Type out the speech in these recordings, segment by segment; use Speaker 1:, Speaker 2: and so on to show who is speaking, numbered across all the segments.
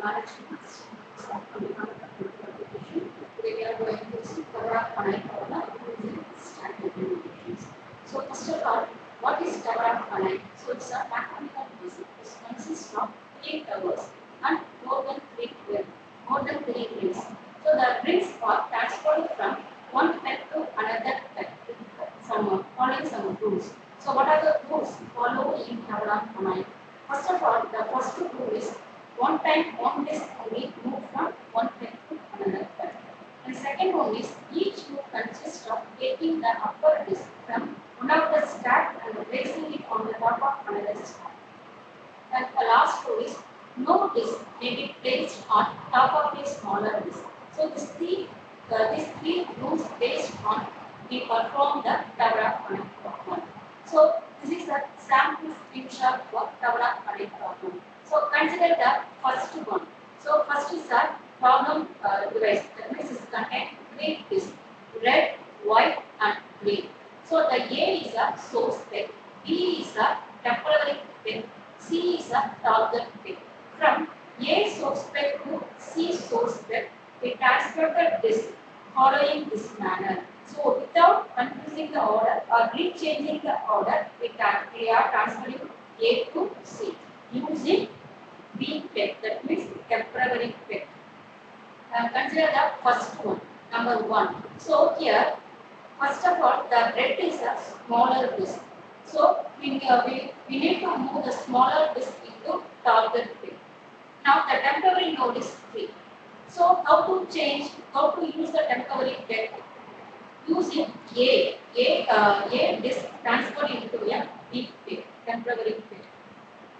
Speaker 1: management today we are going to see towerofhanoi problem using stack implementations. So first of all, what is towerofhanoi? So it's a mathematical basic. It consists of 3 towers and more than three rings. So the rings are transferred from one peg to another peg following some rules. So what are the rules followed in towerofhanoi? First of all, the first rule is one time one disk will be moved from one peg to another peg. And second one is each move consists of taking the upper disk from one of the stack and placing it on the top of another stack. And the last rule is no disk may be placed on top of a smaller disk. So these three rules based on we perform the towerofhanoi problem. So this is a sample screenshot for towerofhanoi problem. So consider the first one. So first is a problem device. That means it contains three disks: red, white, and green. So the A is a source peg, B is a temporary peg, C is a target peg. From A source peg to C source peg, we transfer the disk following this manner. So without confusing the order or rechanging the order, we are transferring A to C using B peg, that means temporary peg. Consider the first one, number 1. So here, first of all, the red is a smaller disk. So we need to move the smaller disk into target peg. Now the temporary node is free. So how to use the temporary peg? Using A disk transferred into a B peg, temporary peg.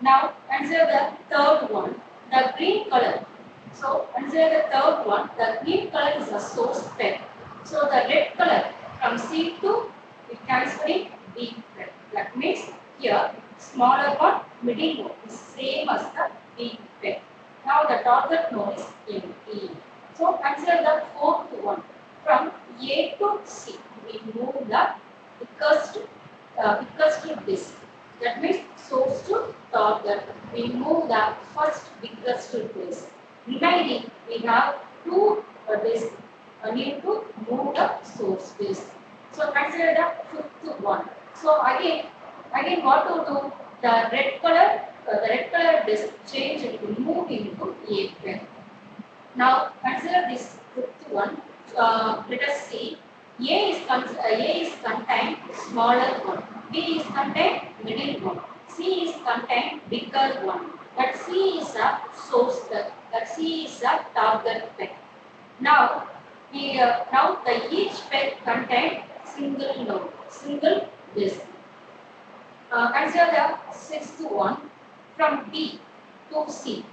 Speaker 1: Now consider the third one, the green color. So consider the third one, the green color is a source peg. So the red color from C to we transferring B peg. That means here smaller one, middle one is same as the B peg. Now the target node is empty. So consider the fourth one, from A to C we move the biggest disk. That means source to target. We move the first biggest disk. Remaining, we have two disks. Need to move the source disk. So consider the fifth one. So again what to do? The red color disk change it will move into A peg. Now consider this fifth one. Let us see. A is contained smaller one. B is contained middle one. C is contained bigger one. That C is a source peg. That C is a target peg. Now each peg contains single node, single disk. Consider the sixth one, from B to C.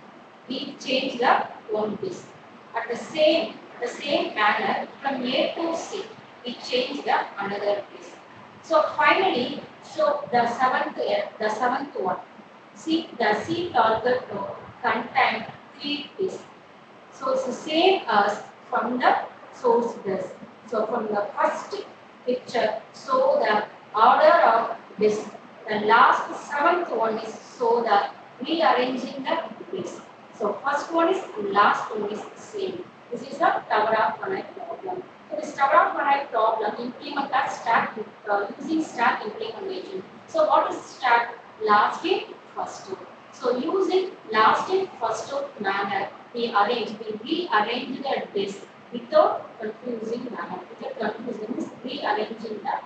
Speaker 1: We change the one disk. At the same manner, from A to C, we change the another disk. So finally, show the seventh one. See, the C target node contains 3 disks. So it's the same as from the source disk. So from the first picture, show the order of disk. The last seventh one is show the rearranging the disk. So first one is last one is same. This is the towerofhanoi problem. So this towerofhanoi problem implement a stack using stack implementation. So what is stack? Last in first out. So using last in first out manner, we rearrange the disk without confusing manner. Without confusing is rearranging the